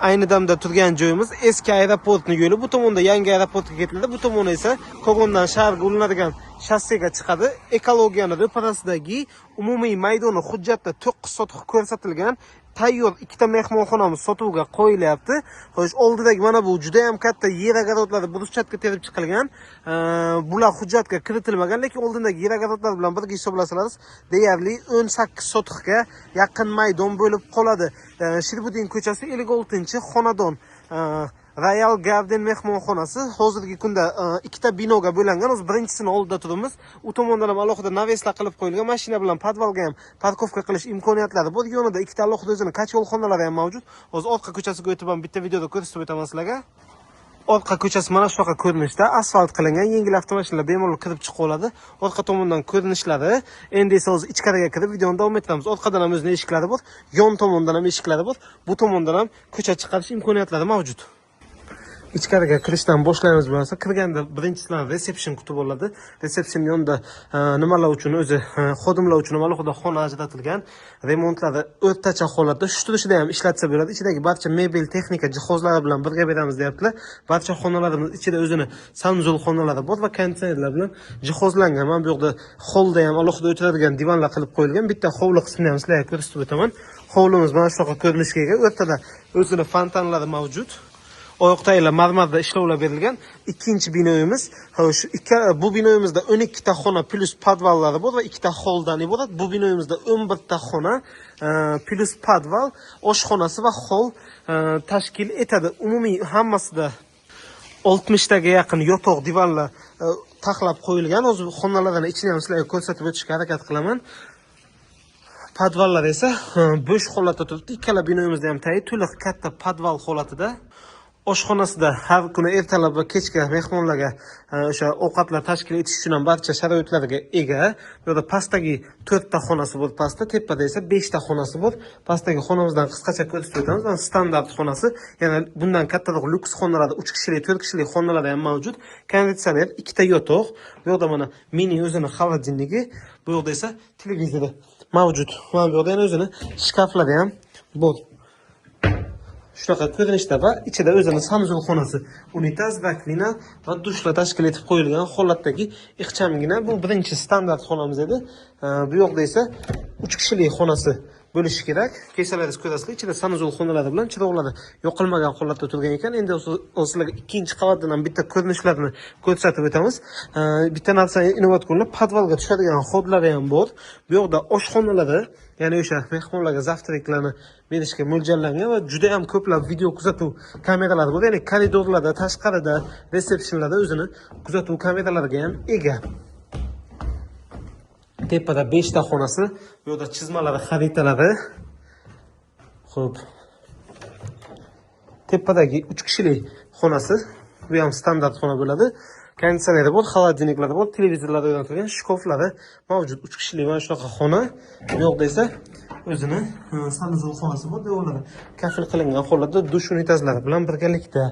ayni damda turgan joyimiz eski aeroportning yo'li. Bu tomonda yangi aeroportga ketiladi. Bu tomon esa Kogondan shaharga ulanadigan shassega chiqadi. Ekologiyani ro'parasidagi umumiy maydoni hujjatda 9 sotix ko'rsatilgan. Tayyor ikkita mehmonxonamiz sotuvga qo'yilyapti. Xo'sh, oldidagi mana bu juda ham katta yer agarotlari bruschatka terib chiqilgan. Bular hujjatga kiritilmagan, lekin oldindagi yer agarotlari bilan birga hisoblasangiz, deyarli 18 sotixga yaqin maydon bo'lib qoladi. Shirbudin ko'chasi 56-xonadon. Royal Garden mehmonxonasi hozirgi kunda ikkita binoga bo'lingan. O'z birinchisini oldida turibmiz. U tomondan ham alohida naveslar qilib qo'yilgan. Mashina bilan podvalga ham parkovka qilish imkoniyatlari bor. Yonida ikkita alohida o'zini kachol xonalari ham mavjud. Hozir orqa ko'chasiga o'tib ham bitta videoda ko'rsatib o'taman sizlarga. Orqa ko'chasi mana shunaqa ko'rinishda, asfalt qilingan, yengil avtomashinalar bemalol kirib chiqib oladi. Orqa tomondan ko'rinishlari. Endi esa o'zi ichkariga kirib videoni davom ettiramiz. Orqadan ham o'zining eshiklari bor, yon tomondan ham eshiklari bor. Bu tomondan ham ko'cha chiqarish imkoniyatlari mavjud. İchkariga kirishdan boshlaymiz bo'lsa, kirganda birinchisidan reseption kutib oladi. Reseption yonida nimalar uchun o'zi xodimlar uchun alohida xona ajratilgan. Remontlari o'rtacha holatda, shu turishida ham ishlatsa bo'ladi. Ichidagi barcha mebel, texnika jihozlari bilan birga beramiz deyaptilar. Barcha xonalarimiz ichida o'zini sanuzul xonalari bor va konditsionerlar bilan jihozlangan. Mana bu yerda holda ham alohida o'tiradigan divanlar qilib qo'yilgan. Bitta hovli qismini ham sizlarga ko'rsatib o'taman. Hovlimiz mana shunaqa ko'rinishga ega. O'rtada o'zini fontanlari mavjud. Oyoqtaylar marmarda ishlovlar berilgan. Ikkinchi binoyimiz. Xo'sh, bu binoyimizda 12 ta xona plus podvallari bor va 2 ta holdan iborat. Bu binoyimizda 11 ta xona plus podval, oshxonasi va hol tashkil etadi. Umumiy hammasida 60 taga yaqin yotoq divanlar taxlab qo'yilgan. O'zi xonalarning ichini ham sizlarga ko'rsatib o'tishga harakat qilaman. Podvallar esa bo'sh holatda turibdi. Ikkala binoyimizda ham to'liq katta podval holatida. Oshxonasida har kuni ertalab va kechga mehmonlarga o'sha ovqatlar tashkil etish uchun ham barcha sharoitlarga ega. Bu yerda pastdagi 4 ta xonasi bor, pastda, tepada esa 5 ta xonasi bor. Pastdagi xonamizdan qisqacha ko'rsatib o'tamiz. Mana standart xonasi, yana bundan kattaroq lyuks xonalarda 3 kishilik, 4 kishilik xonalar ham mavjud. Konditsioner, 2 ta yotoq. Bu yerda mana mini o'zini xolodilnigi, bu yerda esa televizori mavjud. Mana bu yerda yana o'zini shkaflari ham bor. Shunaqa ko'rinishda va ichida o'zini sanuzul xonasi, unitaz, rakovina va dushlar tashkil etib qo'yilgan holatdagi ixchamgina bu birinchi standart xonamiz edi. Bu yoqda esa 3 kishilik xonasi bo'lishi kerak. Kechalaringiz ko'rasizlar, ichida sanuzul xonalari bilan chiroqlari yoqilmagan holatda turgan ekan. Endi sizlarga ikkinchi qavatdan ham bitta ko'rinishlarini ko'rsatib o'tamiz. Bitta narsani inovatga qo'yilib, podvalga tushadigan xodlari ham bor. Bu yoqda oshxonalari, ya'ni o'sha mehmonlarga zavtraklarni berishga mo'ljallangan va juda ham ko'plab video kuzatuv kameralari bor. Ya'ni koridorlarda, tashqarida, resepsiyonlarda o'zini kuzatuv kameralariga ham ega. Tepada 5 ta xonasi, bu yerda chizmalari, xaritalari. Xo'p. Tepadagi 3 kishilik xonasi, bu ham standart xona bo'ladi. Konditsioneri bor, xolodilniklari bor, televizorlar o'rnatilgan, shkoflari mavjud. 3 kishilik mana shunaqa xona. Bu yoqda esa o'zini sanuzul xonasi bor, devorlari kafil qilingan holatda dush unitazlari bilan birgalikda.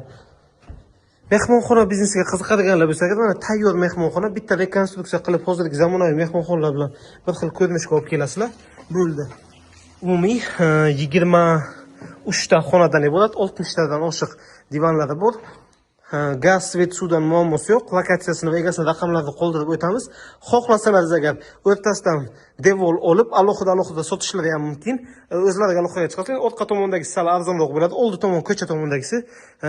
Mehmonxona biznesiga qiziqadiganlar bo'lsa, mana tayyor mehmonxona, bitta rekonstruksiya qilib hozirgi zamonaviy mehmonxonalar bilan bir xil ko'rinishga olib kelasizlar. Bo'ldi. Umumiy 23 ta xonadan iborat, 60 tadan oshiq divanlari bor. Gaz, svet, suvdan muammosi yo'q. Lokatsiyasini va egasini raqamlarini qoldirib o'tamiz. Xohlasangiz agar o'rtasidan devor olib, alohida sotishlari ham mumkin. O'zlariga alohida chiqarsa, orqa tomondagisi sal arzonroq bo'ladi. Oldi tomon ko'cha tomondagisi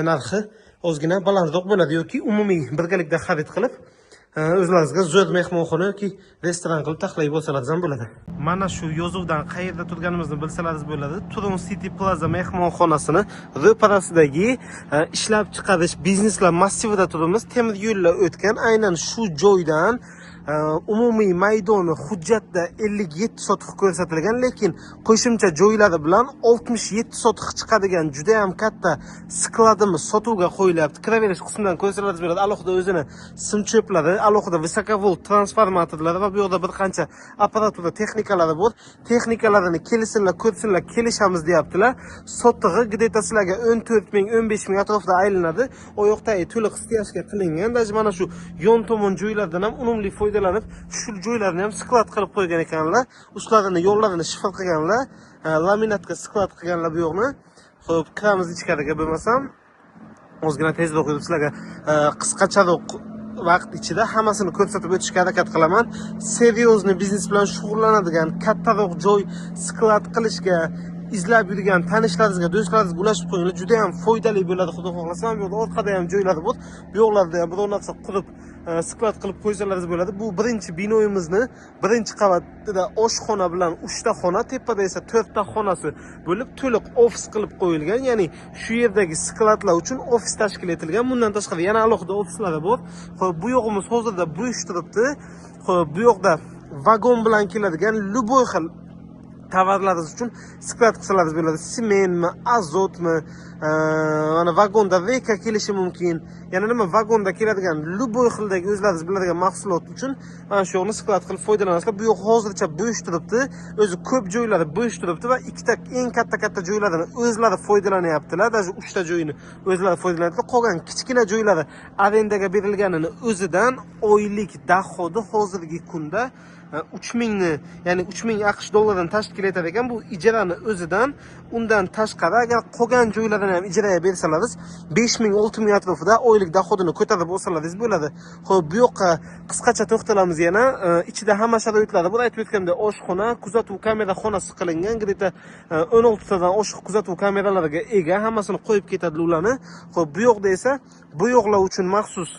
narxi ozgina balandroq bo'ladi yoki umumiy birgalikda xarid qilib o'zlaringizga zo'r mehmonxona yoki restoran qilib taxlab olsangiz ham bo'ladi. Mana shu yozuvdan qayerda turganimizni bilsangiz bo'ladi. Turon City Plaza mehmonxonasini ro'parasidagi ishlab chiqarish bizneslar massivida turibmiz. Temir yo'llar o'tgan, aynan shu joydan umumiy maydoni hujjatda 57 sotix ko'rsatilgan, lekin qo'shimcha joylari bilan 67 sotix chiqadigan juda ham katta skladimiz sotuvga qo'yilyapti. Kiraverish qismidan ko'rsatiladi bo'ladi. Alohida o'zini sim cho'plari, alohida visokovolt transformatorlari va bu yerda bir qancha apparatura texnikalari bor. Texnikalarini kelsinlar, ko'rsinlar, kelishamiz deyaptilar. Sotig'i gideta sizlarga 14 ming, 15 ming atrofida aylanadi. Oyoqdagi to'liq stiyashga qilingan. Даже mana shu yon tomon joylardan ham unumli foydalanib, shu joylarni ham sklad qilib qo'ygan ekanlar. Ustlarini, yo'llarini shifr qilganlar, laminatga sklad qilganlar bu yo'qni. Xo'p, kiramiz ichkariga bo'lmasam. Ozgina tezroq yurib sizlarga qisqacharoq vaqt ichida hammasini ko'rsatib o'tishga harakat qilaman. Seryozni biznes bilan shug'ullanadigan, kattaroq joy sklad qilishga izlab yurgan tanishlaringizga, do'stlaringizga ulashib qo'yinglar. Juda ham foydali bo'ladi, xudo xohlasa. Bu yerda orqada ham joylar bor. Bu yoqlarda ham biror narsa qurib, sklad qilib qo'ysalaringiz bo'ladi. Bu birinchi binoyimizni birinchi qavatida oshxona bilan 3 ta xona, tepada esa 4 ta xonasi bo'lib, to'liq ofis qilib qo'yilgan. Ya'ni shu yerdagi skladlar uchun ofis tashkil etilgan. Bundan tashqari yana alohida ofislari bor. Xo'p, bu yo'g'imiz hozirda bo'sh turibdi. Xo'p, bu yoqda vagon bilan keladigan любой xil tovarlaringiz uchun sklad qilsangiz bo'ladi. Sementmi, azotmi, mana vagonda veka kelishi mumkin. Yana nima vagonda keladigan любой xildagi o'zlaringiz biladigan mahsulot uchun mana shu yo'qni sklad qilib foydalanasizlar. Bu yo'q hozircha bo'sh turibdi. O'zi ko'p joylari bo'sh turibdi va ikkita eng katta joylardan o'zlari foydalanyaptilar. Даже 3 ta joyini o'zlari foydalanyapti. Qolgan kichkina joylari arendaga berilganini o'zidan oylik dohodi hozirgi kunda 3000 ni, ya'ni 3000 AQSh dollaridan tashkil etar ekan. Bu ijarani o'zidan, undan tashqari agar qolgan joylardan ham ijaraga bersalaringiz 5000-6000 atrofida oylik dohodini ko'tarib olsalaringiz bo'ladi. Xo'p, bu yoqqa qisqacha to'xtalamiz yana. Ichida hamma sharoitlari bor. Aytib o'tgandek, oshxona, kuzatuv kamera xonasi qilingan. Greta 16 tadan oshiq kuzatuv kameralariga ega. Hammasini qo'yib ketadi ularni. Xo'p, bu yoqda esa bu yoqlar uchun maxsus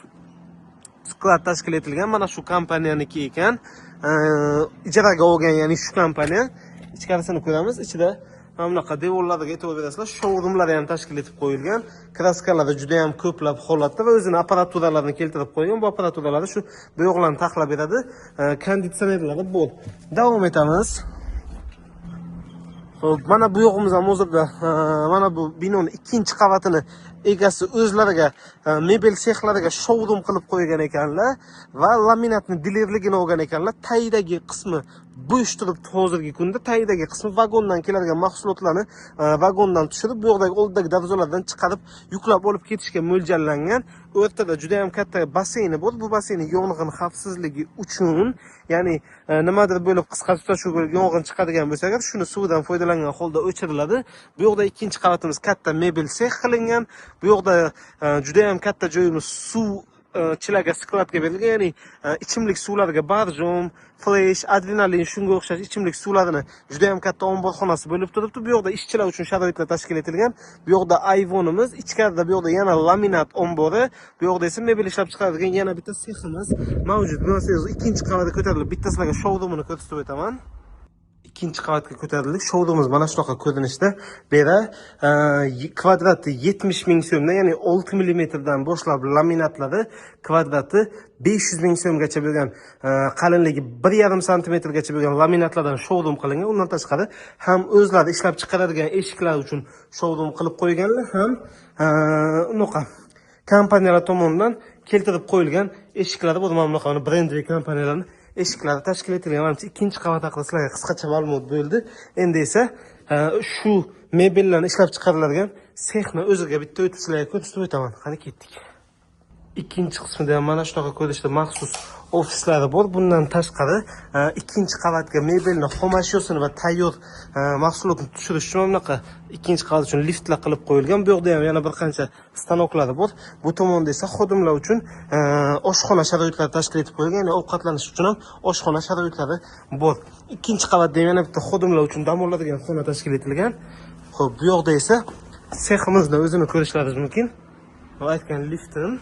sklad tashkil etilgan. Mana shu kompaniyaniki ekan. Ijaraga olgan, ya'ni shu kompaniya. Ichkarisini ko'ramiz. Ichida mana bunaqa devorlarga e'tibor berasizlar. Showroomlari ham tashkil etib qo'yilgan. Kraskalari juda ham ko'plab holatda va o'zini apparaturalarini keltirib qo'ygan. Bu apparaturalari shu bu yoqlarni taxlab beradi. Konditsionerlari bor. Davom etamiz. Xo'p, mana bu yo'g'imiz ham hozirda mana bu binoning ikkinchi qavatini egasi o'zlariga mebel sexlariga showroom qilib qo'ygan ekanlar va laminatni dilerligini olgan ekanlar. Tagidagi qismi bo'sh turibdi hozirgi kunda. Tagidagi qismi vagondan keladigan mahsulotlarni vagondan tushirib, bu yoqdagi oldidagi darvozalardan chiqarib yuklab olib ketishga mo'ljallangan. O'rtada juda ham katta basseyni bor. Bu basseyning yong'in xavfsizligi uchun, ya'ni nimadir bo'lib qisqa tutashuv bo'lib yong'in chiqadigan bo'lsa agar, shuni suvdan foydalangan holda o'chiriladi. Bu yoqda ikkinchi qavatimiz katta mebel sex qilingan. Bu yoqda juda ham katta joyimiz suv chilaga skladga berilgan, ya'ni ichimlik suvlariga barjom, flash, adrenalin shunga o'xshash ichimlik suvlarini juda ham katta omborxonasi bo'lib turibdi. Bu yoqda ishchilar uchun sharoitlar tashkil etilgan. Bu yoqda ayvonimiz, ichkarida bu yoqda yana laminat ombori, bu yoqda esa mebel ishlab chiqaradigan yana bitta seximiz mavjud. Bu narsa ikkinchi qavatga ko'tarilib, bittasizlarga showroomini ko'rsatib o'taman. Ikkinchi qavatga ko'tarildik. Showroomimiz mana shunaqa ko'rinishda. Bu yerda kvadrati 70 ming so'mdan, ya'ni 6 mm dan boshlab laminatlari kvadrati 500 ming so'mgacha bo'lgan, qalinligi 1,5 cm gacha bo'lgan laminatlardan showroom qilingan. Undan tashqari ham o'zlari ishlab chiqaradigan eshiklar uchun showroom qilib qo'yganlar, ham unaqa kompaniyalar tomonidan keltirib qo'yilgan eshiklari bor. Mana bunaqa brendli kompaniyalarning eshiklari tashkil etilgan. Menimcha ikkinchi qavat haqida sizlarga qisqacha ma'lumot bo'ldi. Endi esa shu mebellarni ishlab chiqariladigan sexni o'ziga bitta o'tib sizlarga ko'rsatib o'taman. Qani ketdik. Ikkinchi qismida ham mana shunaqa ko'rinishda maxsus ofislari bor. Bundan tashqari ikkinchi qavatga mebelni xomashyosini va tayyor mahsulotni tushirish uchun bunaqa ikkinchi qavat uchun liftlar qilib qo'yilgan. Bu yoqda ham yana bir qancha stanoklari bor. Bu tomonda esa xodimlar uchun oshxona sharoitlari tashkil etib qo'yilgan. Ya'ni ovqatlanish uchun ham oshxona sharoitlari bor. Ikkinchi qavatda yana bitta xodimlar uchun dam oladigan xona tashkil etilgan. Xo'p, bu yoqda esa seximizni o'zini ko'rishlaringiz mumkin. Va aytgan liftim.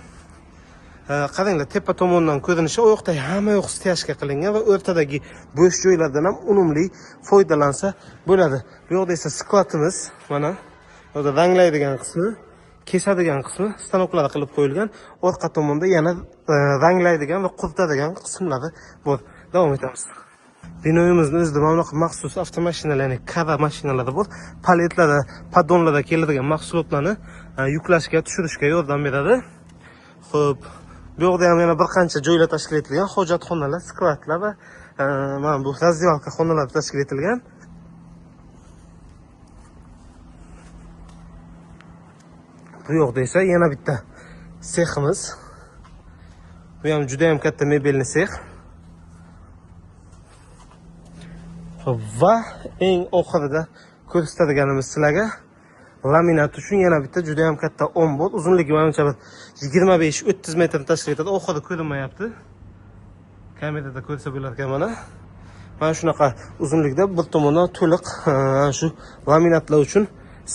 Qaranglar, tepa tomondan ko'rinishi u yoqda hamma yoq steyajga qilingan va o'rtadagi bo'sh joylardan ham unumli foydalansa bo'ladi. Bu yoqda esa skladimiz, mana bu yerda ranglaydigan qismi, kesadigan qismi stanoklar qilib qo'yilgan. Orqa tomonda yana ranglaydigan va quritadigan qismlari bor. Davom etamiz. Binoyimizning o'zida mana bunaqa maxsus avtomashinalar, ya'ni kava mashinalari bor. Paletlarda, podonlarda keladigan mahsulotlarni yuklashga, tushirishga yordam beradi. Xo'p, bu yoqda ham yana bir qancha joylar tashkil etilgan, hojatxonalar, skladlar va mana bu razdyalka xonalar tashkil etilgan. Bu yoqda esa yana bitta seximiz. Bu ham juda ham katta mebelni sex. Va eng oxirida ko'rsatadiganimiz sizlarga laminat uchun yana bitta juda ham katta ombod. Uzunligi menimcha 25-30 metr tashkil etadi. Oxirida ko'rinmayapti. Kamerada ko'rsa bo'lar ekan mana. Mana shunaqa uzunlikda bir tomondan to'liq shu laminatlar uchun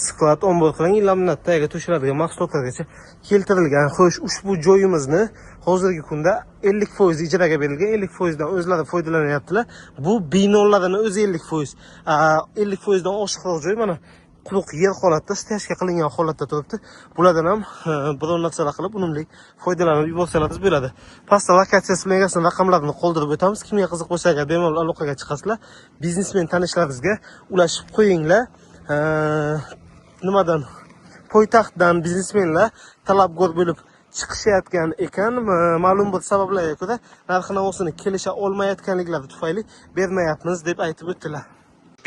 sklad ombod qilingan, laminatdagi to'shiladigan mahsulotlargacha keltirilgan. Xo'sh, ushbu joyimizni hozirgi kunda 50% ijaraga berilgan, 50% dan o'zlari foydalanyaptilar. Bu binolarning o'zi 50%. 50% dan oshiqroq joy mana quruq yer holatda, stashka qilingan holatda turibdi. Bulardan ham biror narsalar qilib unumli foydalanib yuborsangiz bo'ladi. Pastda lokatsiyasi bilan egasini raqamlarini qoldirib o'tamiz. Kimga qiziq bo'lsa agar bemalol aloqaga chiqasizlar, biznesmen tanishlaringizga ulashib qo'yinglar. Nimadan? Poytaxtdan biznesmenlar talabgor bo'lib chiqishayotgan ekan, ma'lum bir sabablarga ko'ra narx-navosini kelisha olmayotganliklari tufayli bermayapmiz deb aytib o'tdilar.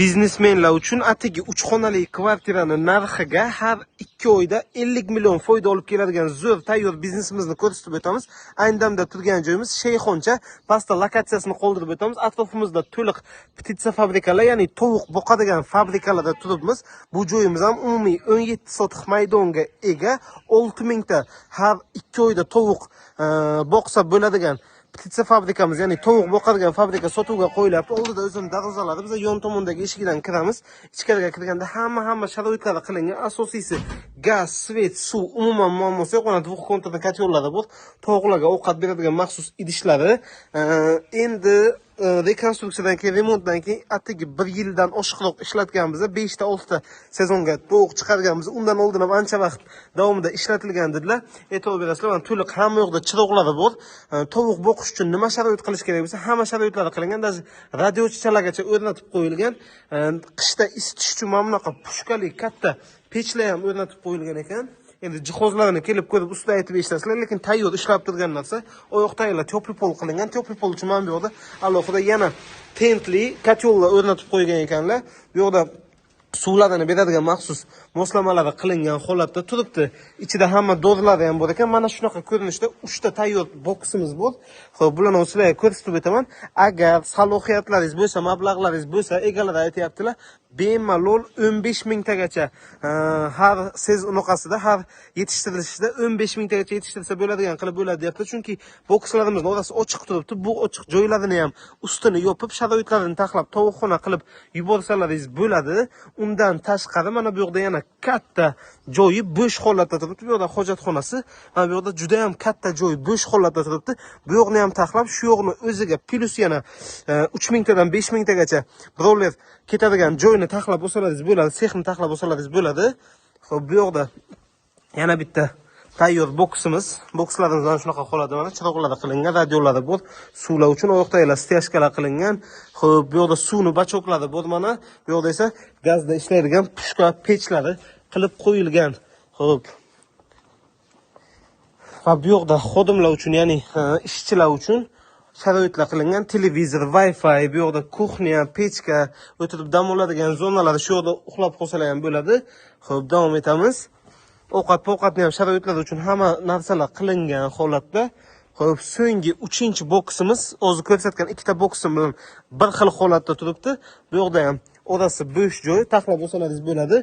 Biznesmenlar uchun atigi 3 xonali kvartirani narxiga har 2 oyda 50 million foyda olib keladigan zo'r tayyor biznesimizni ko'rsatib o'tamiz. Ayni damda turgan joyimiz Shayxoncha. Pastda lokatsiyasini qoldirib o'tamiz. Atrofimizda to'liq ptitsa fabrikalar, ya'ni tovuq boqadigan fabrikalarda turibmiz. Bu joyimiz ham umumiy 17 sotix maydonga ega. 6000 ta har 2 oyda tovuq boqsa bo'ladigan ptitsa fabrikamiz, ya'ni tovuq boqadigan fabrika sotuvga qo'yilyapti. Oldida o'zini darvozalari, biz yon tomondagi eshikdan kiramiz. Ichkariga kirganda hamma sharoitlari qilingan. Asosiysi gaz, svet, suv, umuman muammosi yo'q. Mana dvухkonturli kotyollarda bor. Tovuqlarga ovqat beradigan maxsus idishlari. Endi rekonstruksiyadan keyin, remontdan keyin atigi 1 yildan oshiqroq ishlatganmiz. 5 ta 6 ta sezonga tovuq chiqarganmiz. Undan oldin ham ancha vaqt davomida ishlatilgan dedilar. E'tibor berasizlar, mana to'liq hamma yoqda chiroqlari bor. Tovuq boqish uchun nima sharoit qilish kerak bo'lsa, hamma sharoitlari qilingan. Даже radiochichalargacha o'rnatib qo'yilgan. Qishda isitish uchun mana bunaqa pushkali katta pechlar ham o'rnatib qo'yilgan ekan. Endi jihozlarni kelib ko'rib ustida aytib eshitasizlar, lekin tayyor ishlab turgan narsa. Oyoq tayyorlar teplый pol qilingan. Teplый pol uchun mana bu yerda alohida yana tentli kotyollar o'rnatib qo'ygan ekanlar. Bu yerda suvlarni beradigan maxsus moslamalari qilingan holatda turibdi. Ichida hamma dorilar ham bor ekan. Mana shunaqa ko'rinishda 3 ta tayyor boksimiz bor. Xo'p, bularni sizlarga ko'rsatib o'taman. Agar salohiyatlaringiz bo'lsa, mablag'laringiz bo'lsa, egalari aytayaptilar, bemalol 15 mingtagacha har sezonqasida, har yetishtirilishida 15 mingtagacha yetishtirsa bo'ladigan qilib bo'ladi deyapti. Chunki bokslarimizni orasi ochiq turibdi. Bu ochiq joylarini ham ustini yopib, sharoitlarini taxlab, tovuqxona qilib yuborsalaringiz bo'ladi. Undan tashqari mana bu yerda yana katta joyi bo'sh holatda turibdi. Bu yerda hojatxonasi, mana bu yerda juda ham katta joy bo'sh holatda turibdi. Bu yoqni ham taxlab, shu yoqni o'ziga plus yana 3000 tadan 5000 tagacha birovlar ketadigan joyni taxlab olsalaringiz bo'ladi, sexni taxlab olsalaringiz bo'ladi. Xo'p, bu yoqda yana bitta tayyor boksimiz. Bokslarimiz mana shunaqa holatda, mana chiroqlar qilingan, radiolari bor. Suvlar uchun oyoqdagilar stashkalar qilingan. Xo'p, bu yoqda suvni bachoklari bor mana. Bu yoqda esa gazda ishlaydigan pushka pechlari qilib qo'yilgan. Xo'p. Va bu yoqda xodimlar uchun, ya'ni ishchilar uchun sharoitlar qilingan. Televizor, Wi-Fi, bu yoqda kuxnya, pechka, o'tirib dam oladigan zonalari shu yoqda uxlab qolsalar ham bo'ladi. Xo'p, davom etamiz. Ovqatni ham sharoitlar uchun hamma narsalar qilingan holatda. Xo'p, so'nggi 3-boksimiz, o'zi ko'rsatgan 2 ta boksim bilan bir xil holatda turibdi. Bu yoqda ham orasi bo'sh joy, taxlab olsalaringiz bo'ladi.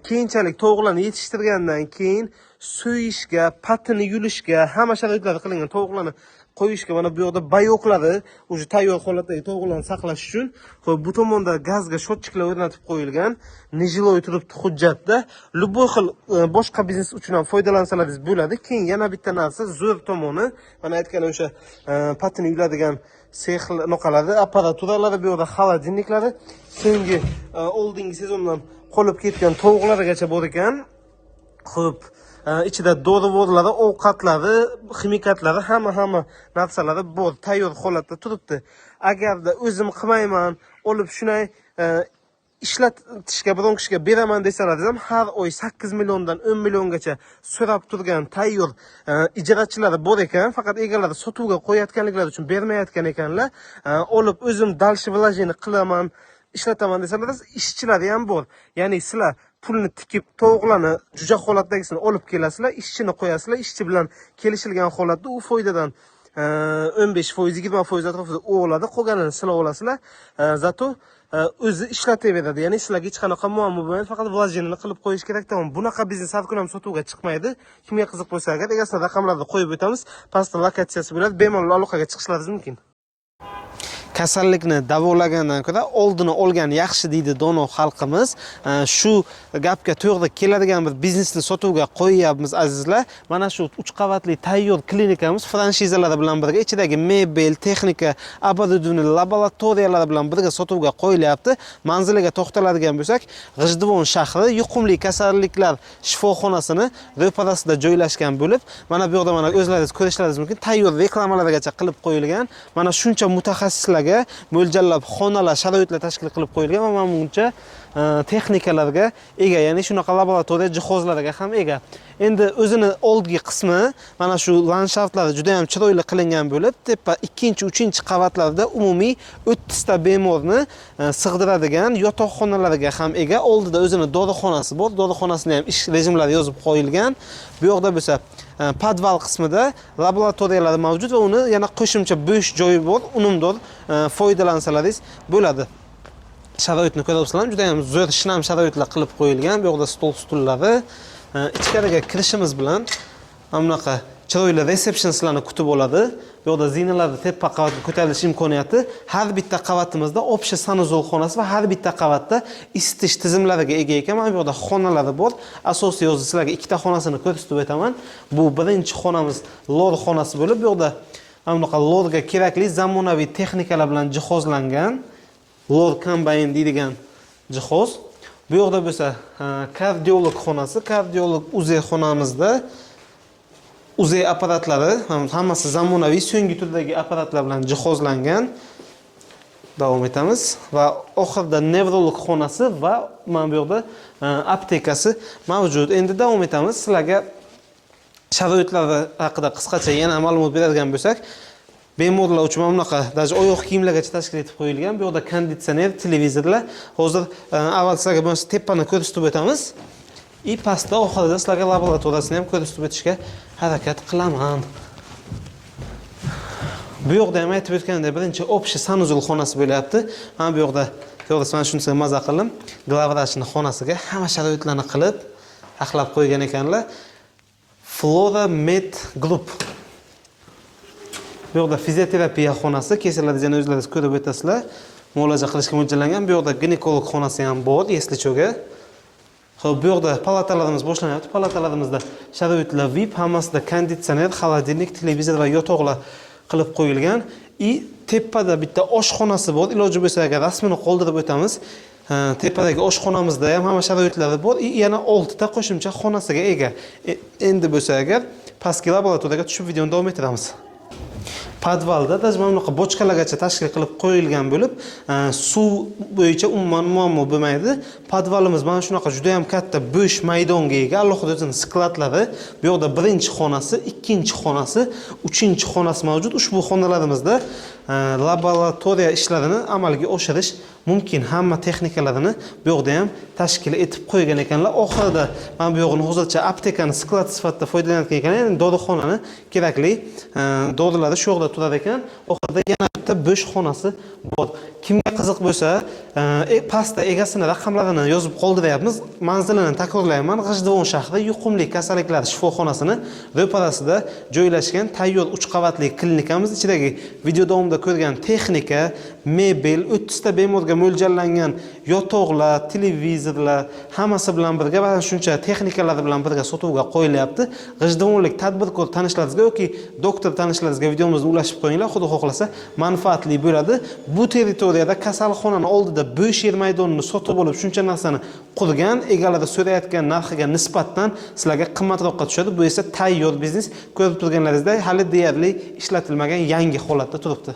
Keyinchalik tovuqlarni yetishtirgandan keyin so'yishga, patini yulishga hamma sharoitlar qilingan. Tovuqlarni qo'yishga mana bu yoqda bayoqlari, o'sha tayyor holatdagi tovuqlarni saqlash uchun. Xo'p, bu tomonda gazga shotchiklar o'rnatib qo'yilgan. Nijiloy turibdi hujjatda. Любой xil boshqa biznes uchun ham foydalansalaringiz bo'ladi. Keyin yana bitta narsa, zo'r tomoni, mana aytgan o'sha patini yuladigan sex noqalari, apparaturalari, bu yoqda xolodilniklari, so'nggi oldingi sezondan qolib ketgan tovuqlargacha bor ekan. Xo'p, ichida dori-vorlari, ovqatlari, ximikatlari, hamma narsalari bor, tayyor holatda turibdi. Agarda o'zim qilmayman, olib shunay ishlatishga biron kishiga beraman desalaringiz ham har oy 8 milliondan 10 milliongacha so'rab turgan tayyor ijarachilar bor ekan. Faqat egalari sotuvga qo'yayotganliklari uchun bermayotgan ekanlar. Olib o'zim dalshi vlajeni qilaman, ishlataman desalaringiz, ishchilari ham bor. Ya'ni sizlar pulni tikib, tovuqlarni juja holatdagisini olib kelasizlar, ishchini qo'yasizlar, ishchi bilan kelishilgan holatda u foydadan 15%, 20% atrofida oladi, qolganini sizlar olasizlar. Zato o'zi ishlataveradi. Ya'ni sizlarga hech qanaqa muammo bo'lmaydi, faqat vlojeniyani qilib qo'yish kerak. Tamom. Bunaqa biznes har kun ham sotuvga chiqmaydi. Kimga qiziq bo'lsa agar egasini raqamlarni qo'yib o'tamiz. Pastda lokatsiyasi bo'ladi. Bemalol aloqaga chiqishlaringiz mumkin. Kasallikni davolagandan ko'ra oldini olgan yaxshi deydi dono xalqimiz. Shu gapga to'g'ri keladigan bir biznesni sotuvga qo'yyapmiz azizlar. Mana shu 3 qavatli tayyor klinikamiz franshizalar bilan birga ichidagi mebel, texnika, оборудование, laboratoriyalar bilan birga sotuvga qo'yilyapti. Manziliga to'xtaladigan bo'lsak, G'ijduvon shahri yuqumli kasalliklar shifoxonasini ro'parasida joylashgan bo'lib, mana bu yerda mana o'zlaringiz ko'rishlaringiz mumkin. Tayyor reklamalargacha qilib qo'yilgan. Mana shuncha mutaxassislar mo'ljallab xonalar, sharoitlar tashkil qilib qo'yilgan va mana buncha texnikalarga ega, ya'ni shunaqa laboratoriya jihozlariga ham ega. Endi o'zini oldgi qismi mana shu landshaftlar juda ham chiroyli qilingan bo'lib, tepa 2-3 qavatlarda umumiy 30 ta bemorni sig'diradigan yotoqxonalariga ham ega. Oldida o'zini dorixonasi bor. Dorixonasini ham ish rejimlari yozib qo'yilgan. Bu yoqda bo'lsa podval qismida laboratoriyalar mavjud va uni yana qo'shimcha bo'sh joyi bor. Unumdor foydalansalaringiz bo'ladi. Sharoitni ko'ryapsizlar, juda ham zo'r shinam sharoitlar qilib qo'yilgan. Bu yoqda stol-stullari, ichkariga kirishimiz bilan bunaqa chiroyli resepsiyonistlarni kutib oladi. Bu yoqda zinalarni tepa qavatga ko'tarilish imkoniyati. Har bitta qavatimizda общий sanuzol xonasi va har bitta qavatda isitish tizimlariga ega ekan. Mana bu yoqda xonalari bor. Asosiy o'zi sizlarga ikkita xonasini ko'rsatib o'taman. Bu birinchi xonamiz lor xonasi bo'lib, bu yoqda bunaqa lorga kerakli zamonaviy texnikalar bilan jihozlangan lor kombayn deydigan jihoz. Bu yoqda bo'lsa kardiolog xonasi, kardiolog UZI xonamizda UZI apparatlari hammasi zamonaviy so'nggi turdagi apparatlar bilan jihozlangan. Davom etamiz va oxirida nevrolog xonasi va mana bu yoqda aptekasi mavjud. Endi davom etamiz. Sizlarga sharoitlari haqida qisqacha yana ma'lumot beradigan bo'lsak, bemorlar uchun mana bunaqa даже oyoq kiyimlargacha tashkil etib qo'yilgan. Bu yoqda konditsioner, televizorlar. Hozir avval sizlarga mana shu tepani ko'rsatib o'tamiz. Pastda oxirida sizlarga laboratoriyasini ham ko'rsatib o'tishga harakat qilaman. Bu yoqda ham aytib o'tgandek, birinchi общий sanuzol xonasi bo'lyapti. Mana bu yoqda to'g'risi men shuncha maza qildim. Glavrachning xonasiga hamma sharoitlarni qilib, aqlab qo'ygan ekanlar. Flora Med Group. Bu yoqda fizioterapiya xonasi, kesiladigan o'zlaringiz ko'rib o'tasizlar. Muolaja qilishga mo'ljallangan. Bu yoqda ginekolog xonasi ham bor, eslicho'ga. Xo'p, bu yoqda palatalarimiz boshlanyapti. Palatalarimizda sharoitlar VIP, hammasida konditsioner, xolodilnik, televizor va yotoqlar qilib qo'yilgan. Tepada bitta oshxonasi bor. Iloji bo'lsa agar rasmini qoldirib o'tamiz. Tepadagi oshxonamizda ham hamma sharoitlari bor. Yana 6 ta qo'shimcha xonasiga ega. Endi bo'lsa agar pastki laboratoriyaga tushib videoni davom ettiramiz. Podvalda mana bunaqa bochkalargacha tashkil qilib qo'yilgan bo'lib, suv bo'yicha umuman muammo bo'lmaydi. Podvalimiz mana shunaqa juda ham katta bo'sh maydonga ega. Alohida o'zining skladlari, bu yoqda birinchi xonasi, ikkinchi xonasi, uchinchi xonasi mavjud. Ushbu xonalarimizda laboratoriya ishlarini amalga oshirish mumkin. Hamma texnikalarini bu yoqda ham tashkil etib qo'ygan ekanlar. Oxirida men bu yo'g'ini hozircha aptekani sklad sifatida foydalanayotgan ekan. Endi dorixonani kerakli dorilar shu yoqda turar ekan. Oxirida yana bitta bo'sh xonasi bor. Kimga qiziq bo'lsa, pastda egasini raqamlarini yozib qoldiryapmiz. Manzilini takrorlayman. G'ijduvon shahri yuqumli kasalliklar shifoxonasini ro'parasida joylashgan tayyor 3 qavatli klinikamiz. Ichidagi video davomida ko'rgan texnika, mebel, 30 ta bemorga mo'ljallangan yotoqlar, televizorlar hammasi bilan birga va shuncha texnikalar bilan birga sotuvga qo'yilyapti. G'ijduvonlik tadbirkor tanishlaringizga yoki doktor tanishlaringizga videomizni ulashib qo'yinglar. Xudo xohlasa manfaatli bo'ladi. Bu territoriyada kasalxonani oldida bo'sh yer maydonini sotib olib, shuncha narsani qurgan, egalari so'rayotgan narxiga nisbatan sizlarga qimmatroqqa tushadi. Bu esa tayyor biznes. Ko'rib turganlaringizday hali deyarli ishlatilmagan yangi holatda turibdi.